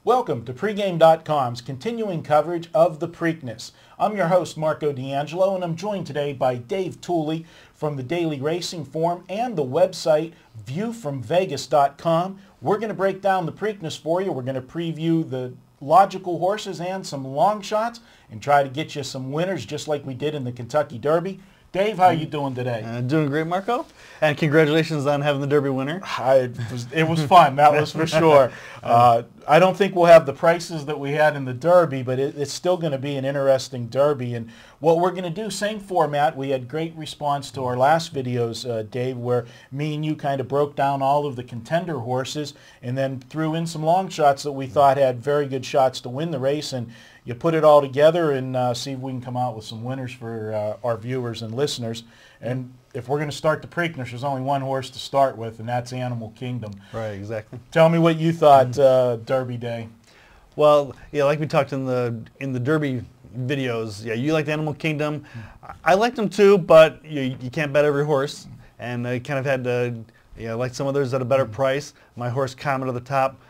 Welcome to Pregame.com's continuing coverage of the Preakness. I'm your host, Marco D'Angelo, and I'm joined today by Dave Tuley from the Daily Racing Form and the website viewfromvegas.com. We're going to break down the Preakness for you. We're going to preview the logical horses and some long shots and try to get you some winners just like we did in the Kentucky Derby. Dave, how are you doing today? Doing great, Marco. And congratulations on having the Derby winner. It was fun, that was for sure. I don't think we'll have the prices that we had in the Derby, but it's still going to be an interesting Derby. And what we're going to do, same format. We had great response to our last videos, Dave, where me and you kind of broke down all of the contender horses and then threw in some long shots that we thought had very good shots to win the race. And you put it all together and see if we can come out with some winners for our viewers and listeners. And if we're going to start the Preakness, there's only one horse to start with, and that's Animal Kingdom. Right, exactly. Tell me what you thought Derby Day. Well, yeah, like we talked in the Derby videos, yeah, you liked Animal Kingdom. I liked them too, but you can't bet every horse, and I kind of had to, like some others at a better price. My horse, Comet at the top,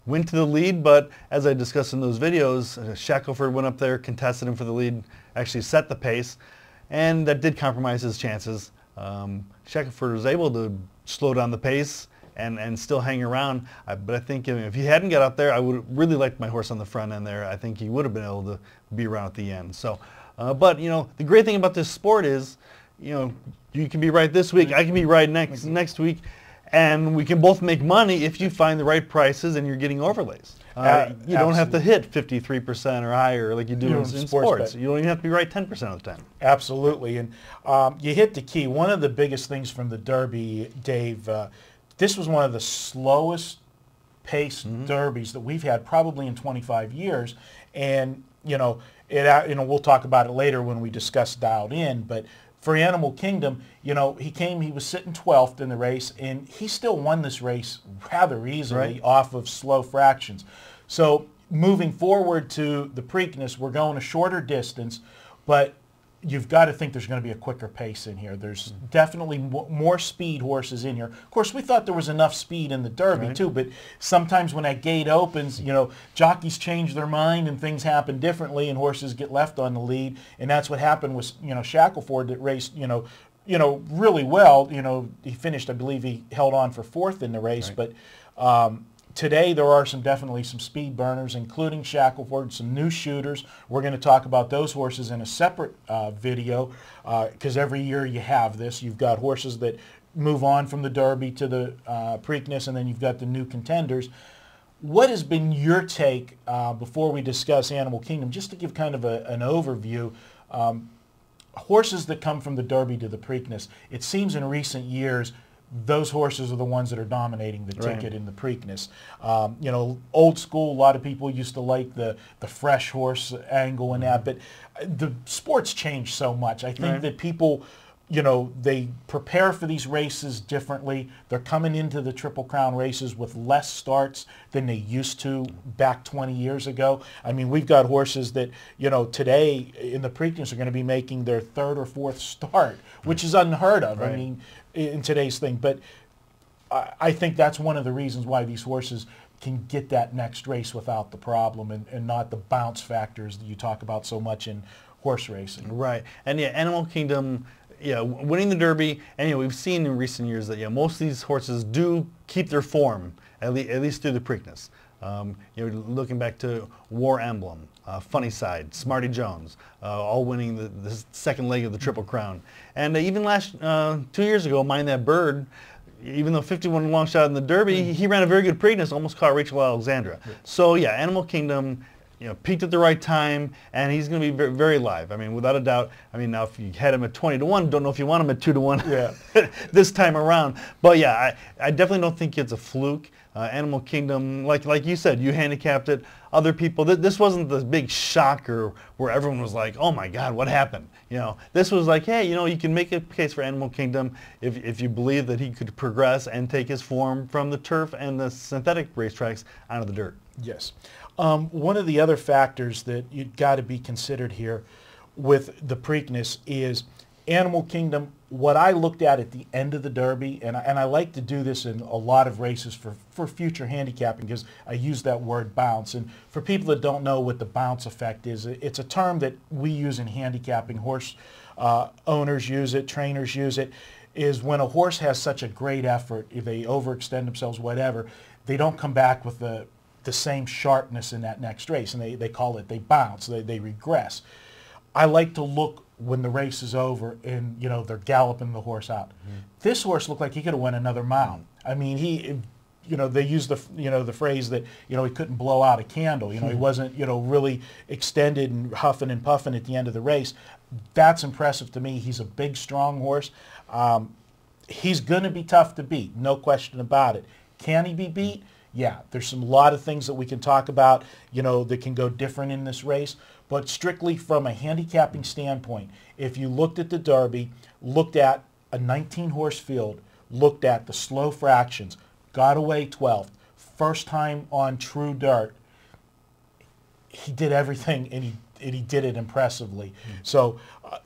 went to the lead, but as I discussed in those videos, Shackelford went up there, contested him for the lead, actually set the pace, and that did compromise his chances. Shackelford was able to slow down the pace and still hang around, but I think if he hadn't got up there, I would have really liked my horse on the front end there. I think he would have been able to be around at the end. So, but the great thing about this sport is, you can be right this week, I can be right next week, and we can both make money if you find the right prices and you're getting overlays. You don't have to hit 53% or higher like you do in sports. You don't even have to be right 10% of the time. Absolutely. And you hit the key. One of the biggest things from the Derby, Dave, this was one of the slowest paced derbies that we've had probably in 25 years. And, we'll talk about it later when we discuss Dialed In, but for Animal Kingdom, he was sitting 12th in the race, and he still won this race rather easily off of slow fractions. So moving forward to the Preakness, we're going a shorter distance, but you've got to think there's going to be a quicker pace in here. There's definitely more speed horses in here. Of course, we thought there was enough speed in the Derby too, but sometimes when that gate opens, jockeys change their mind and things happen differently and horses get left on the lead. And that's what happened with, Shackelford that raced, really well. He finished, I believe he held on for fourth in the race, but today there are definitely some speed burners, including Shackelford, some new shooters. We're going to talk about those horses in a separate video because every year you have this. You've got horses that move on from the Derby to the Preakness, and then you've got the new contenders. What has been your take before we discuss Animal Kingdom, just to give kind of an overview? Horses that come from the Derby to the Preakness, it seems in recent years those horses are the ones that are dominating the ticket in the Preakness. Old school, a lot of people used to like the fresh horse angle and that, but the sport's changed so much. I think that people, they prepare for these races differently. They're coming into the Triple Crown races with less starts than they used to back 20 years ago. I mean, we've got horses that, today in the Preakness are going to be making their third or fourth start, which is unheard of. I mean, in today's thing. But I think that's one of the reasons why these horses can get that next race without the problem and not the bounce factors that you talk about so much in horse racing. Right. And Animal Kingdom, winning the Derby, and we've seen in recent years that most of these horses do keep their form, at least through the Preakness. Looking back to War Emblem, Funny Side, Smarty Jones, all winning the second leg of the Triple Crown. And even 2 years ago, Mind That Bird, even though 51 long shot in the Derby, he ran a very good Preakness, almost caught Rachel Alexandra. So Animal Kingdom, peaked at the right time, and he's going to be very, very live. I mean, without a doubt. I mean, now if you had him at 20-1, don't know if you want him at 2-1 this time around. But I definitely don't think it's a fluke. Animal Kingdom, like you said, you handicapped it. Other people, this wasn't the big shocker where everyone was like, oh my God, what happened? This was like, hey, you can make a case for Animal Kingdom if you believe that he could progress and take his form from the turf and the synthetic racetracks onto the dirt. Yes. One of the other factors that you've got to be considered here with the Preakness is Animal Kingdom, what I looked at the end of the Derby, and I like to do this in a lot of races for future handicapping because I use that word bounce. And for people that don't know what the bounce effect is, it's a term that we use in handicapping. Horse owners use it, trainers use it, is when a horse has such a great effort, if they overextend themselves, whatever, they don't come back with the same sharpness in that next race, and they call it, they bounce, they regress. I like to look when the race is over and, you know, they're galloping the horse out. Mm-hmm. This horse looked like he could have won another mile. I mean, he, you know, they use the, you know, the phrase that, you know, he couldn't blow out a candle. You know, he wasn't, you know, really extended and huffing and puffing at the end of the race. That's impressive to me. He's a big, strong horse. He's going to be tough to beat, no question about it. Can he be beat? Yeah, there's a lot of things that we can talk about, you know, that can go different in this race. But strictly from a handicapping standpoint, if you looked at the Derby, looked at a 19-horse field, looked at the slow fractions, got away 12th, first time on true dirt, he did everything and he did it impressively. So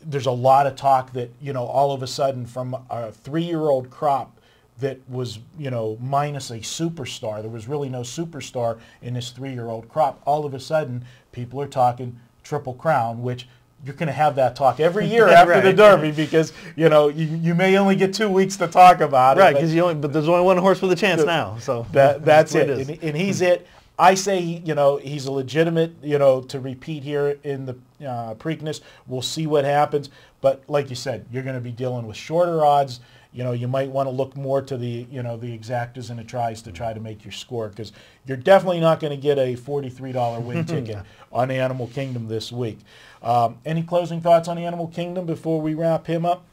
there's a lot of talk that, you know, all of a sudden from a 3-year-old crop that was, you know, minus a superstar, there was really no superstar in this 3-year-old crop, all of a sudden people are talking Triple Crown, which you're going to have that talk every year after the Derby because, you know, you may only get 2 weeks to talk about it. Right, because but there's only one horse with a chance now. So that's it. And he's it. I say, you know, he's a legitimate, you know, to repeat here in the Preakness. We'll see what happens. But like you said, you're going to be dealing with shorter odds. You know, you might want to look more to the, you know, the exactas and the tries to try to make your score because you're definitely not going to get a $43 win ticket on Animal Kingdom this week. Any closing thoughts on Animal Kingdom before we wrap him up?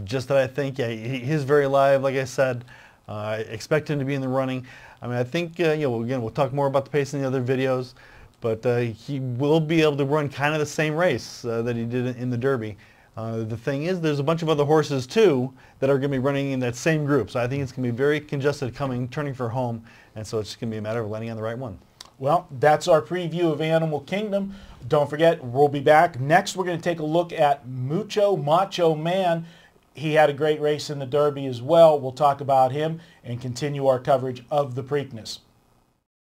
Just that I think, yeah, he's very live, like I said. Expect him to be in the running. I mean, I think, you know, again, we'll talk more about the pace in the other videos, but he will be able to run kind of the same race that he did in the Derby. The thing is, there's a bunch of other horses, too, that are going to be running in that same group. So I think it's going to be very congested turning for home, and so it's just going to be a matter of landing on the right one. Well, that's our preview of Animal Kingdom. Don't forget, we'll be back. Next, we're going to take a look at Mucho Macho Man. He had a great race in the Derby as well. We'll talk about him and continue our coverage of the Preakness.